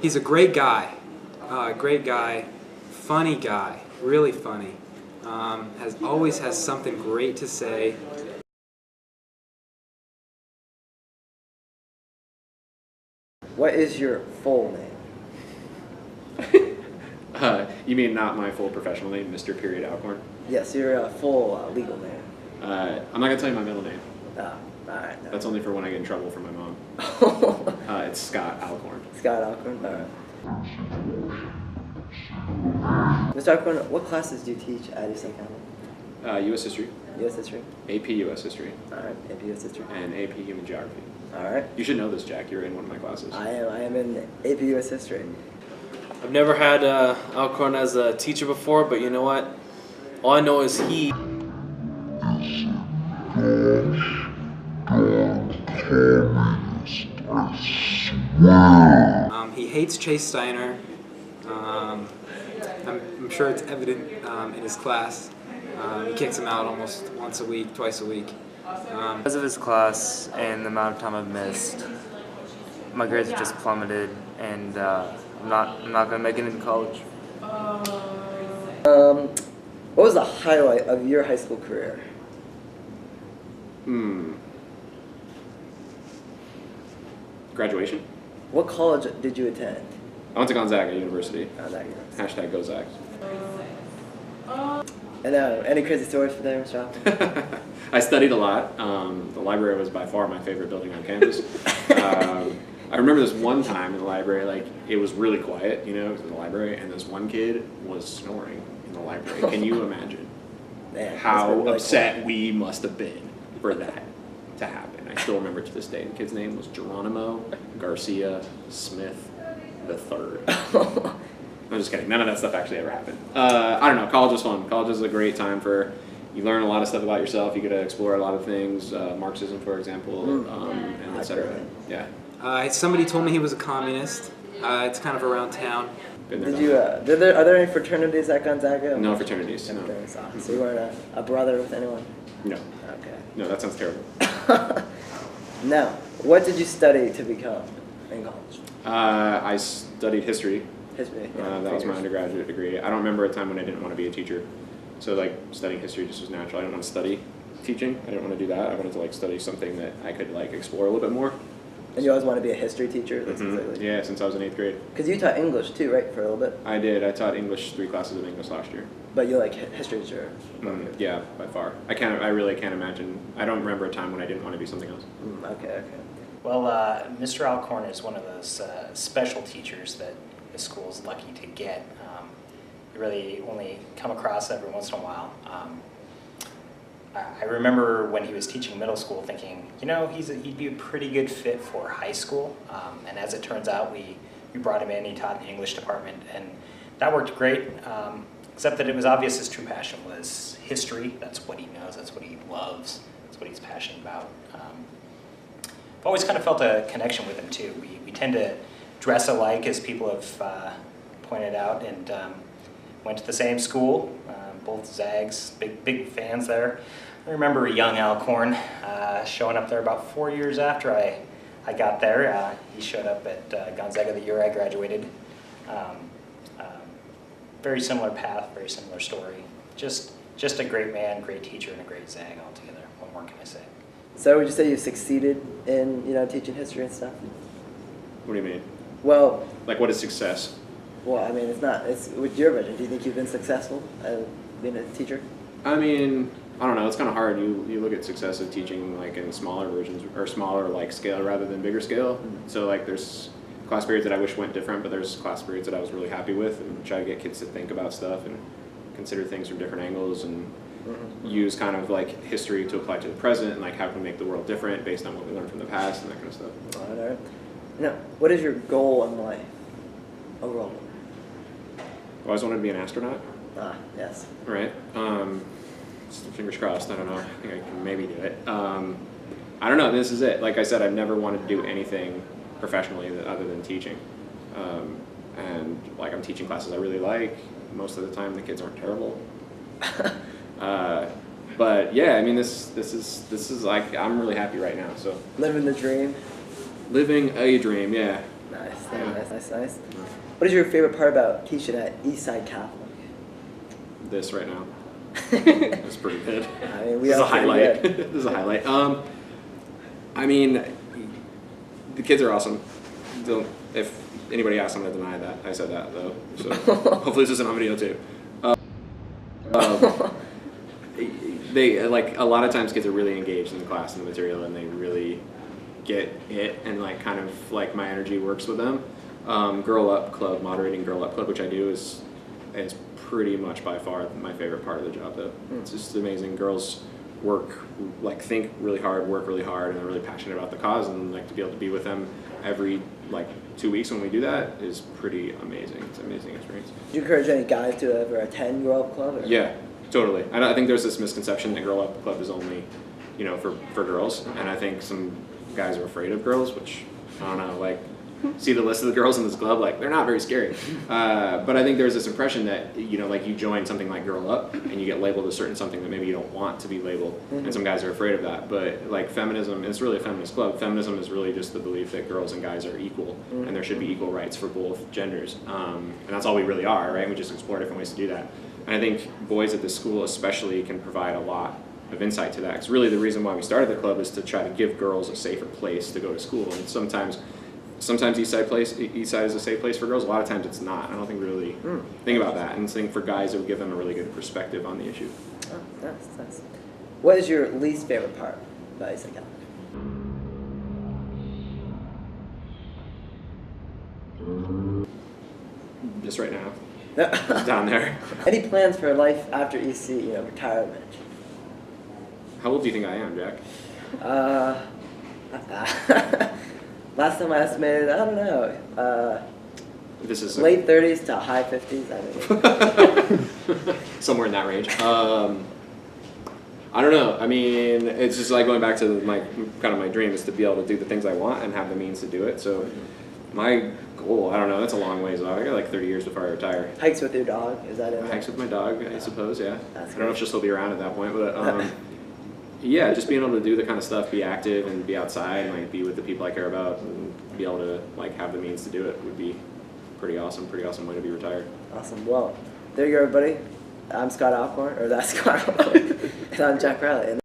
He's a great guy, funny guy, really funny. Always has something great to say. What is your full name? You mean not my full professional name, Mr. Period Alcorn? Yes, your full legal name. I'm not going to tell you my middle name. Alright. No. That's only for when I get in trouble from my mom. It's Scott Alcorn. Scott Alcorn, alright. Mr. Alcorn, what classes do you teach at East County? U.S. History. U.S. History? AP U.S. History. Alright, AP U.S. History. And AP Human Geography. Alright. You should know this, Jack. You're in one of my classes. I am in AP U.S. History. I've never had Alcorn as a teacher before, but you know what? All I know is he... He hates Chase Steiner. I'm sure it's evident in his class. He kicks him out almost once a week, twice a week. Because of his class and the amount of time I've missed, my grades have just plummeted, and I'm not gonna make it into college. What was the highlight of your high school career? Graduation. What college did you attend? I went to Gonzaga University. Gonzaga. Hashtag go Zags. And any crazy stories for there, Mr. Alcorn? I studied a lot. The library was by far my favorite building on campus. I remember this one time in the library, like, it was really quiet, you know, it was in the library, and this one kid was snoring in the library. Can you imagine how really upset we must have been for that to happen? I still remember to this day. The kid's name was Geronimo Garcia Smith III. I'm just kidding. None of that stuff actually ever happened. I don't know. College was fun. College is a great time for, you learn a lot of stuff about yourself. You get to explore a lot of things, Marxism, for example, and et cetera. Yeah. Somebody told me he was a communist. It's kind of around town. Did you? Are there any fraternities at Gonzaga? No fraternities. No. So you weren't a brother with anyone? No. Okay. No, that sounds terrible. Now, what did you study to become in college? I studied history. History. That was my undergraduate degree. I don't remember a time when I didn't want to be a teacher. So like studying history just was natural. I didn't want to study teaching. I didn't want to do that. I wanted to like study something that I could like explore a little bit more. And you always want to be a history teacher? That's exactly. Yeah, since I was in 8th grade. Because you taught English too, right, for a little bit? I did. I taught English, 3 classes of English last year. But you like history, sure? Yeah, by far. I really can't imagine. I don't remember a time when I didn't want to be something else. Okay. Well, Mr. Alcorn is one of those special teachers that the school is lucky to get. You really only come across every once in a while. I remember when he was teaching middle school thinking, you know, he'd be a pretty good fit for high school. And as it turns out, we brought him in, he taught in the English department, and that worked great, except that it was obvious his true passion was history. That's what he knows, that's what he loves, that's what he's passionate about. I've always kind of felt a connection with him too. We tend to dress alike, as people have pointed out, and went to the same school, both Zags, big fans there. I remember a young Alcorn showing up there about 4 years after I got there. He showed up at Gonzaga the year I graduated. Very similar path, very similar story. Just a great man, great teacher, and a great Zag altogether. What more can I say? So would you say you succeeded in, teaching history and stuff? What do you mean? Well... Like, what is success? Well, I mean, it's with your vision. Do you think you've been successful at being a teacher? I mean, I don't know. It's kind of hard. You look at success of teaching like in smaller versions or smaller like scale rather than bigger scale. So like there's class periods that I wish went different, but there's class periods that I was really happy with, and try to get kids to think about stuff and consider things from different angles and use kind of like history to apply to the present and like how can we make the world different based on what we learned from the past and that kind of stuff. All right. Now, what is your goal in life overall? I always wanted to be an astronaut. Yes. Right. Fingers crossed. I don't know. I think I can maybe do it. I don't know. This is it. Like I said, I've never wanted to do anything professionally other than teaching. And like I'm teaching classes I really like. Most of the time, the kids aren't terrible. But yeah, I mean, this is like I'm really happy right now. So living the dream. Living a dream. Yeah. Nice, Yeah. nice. What is your favorite part about teaching at Eastside Catholic? This right now. That's pretty good. I mean, we This is a are pretty highlight. good. This is a highlight. I mean, the kids are awesome. If anybody asks, I'm gonna deny that. I said that though. So hopefully this isn't on video too. They like a lot of times kids are really engaged in the class and the material, and they really get it, and like kind of like my energy works with them. Girl Up Club, moderating Girl Up Club, which I do, is pretty much by far my favorite part of the job though. It's just amazing. Girls think really hard, work really hard, and they're really passionate about the cause, and like to be able to be with them every 2 weeks when we do that is pretty amazing. It's an amazing experience. Do you encourage any guys to ever attend Grow Up Club? Or? Yeah, totally. I think there's this misconception that Girl Up Club is only, for girls, and I think some guys are afraid of girls, which I don't know, see the list of the girls in this club, they're not very scary. But I think there's this impression that, you join something like Girl Up and you get labeled a certain something that maybe you don't want to be labeled, and some guys are afraid of that. But feminism, it's really a feminist club. Feminism is really just the belief that girls and guys are equal, and there should be equal rights for both genders. And that's all we really are, right? We just explore different ways to do that. And I think boys at this school especially can provide a lot of insight to that. Because really the reason why we started the club is to try to give girls a safer place to go to school. And sometimes Eastside is a safe place for girls. A lot of times it's not. I don't think we really think about that. And I think for guys, it would give them a really good perspective on the issue. Oh, nice. What is your least favorite part about Eastside Catholic? Just right now. Just down there. Any plans for life after EC, retirement? How old do you think I am, Jack? Last time I estimated, I don't know, This is late 30s to high 50s, I don't know. somewhere in that range. I don't know. I mean, it's just going back to my dream is to be able to do the things I want and have the means to do it. So my goal, I don't know, that's a long ways off. I got 30 years before I retire. Hikes with your dog, is that in there? Hikes with my dog, I suppose, yeah. That's I don't know if she'll still be around at that point, but yeah, just being able to do the kind of stuff, be active and be outside and be with the people I care about and be able to have the means to do it would be pretty awesome way to be retired. Awesome. Well, there you go, everybody. I'm Scott Alcorn, or that's Scott Alcorn, and I'm Jack Riley.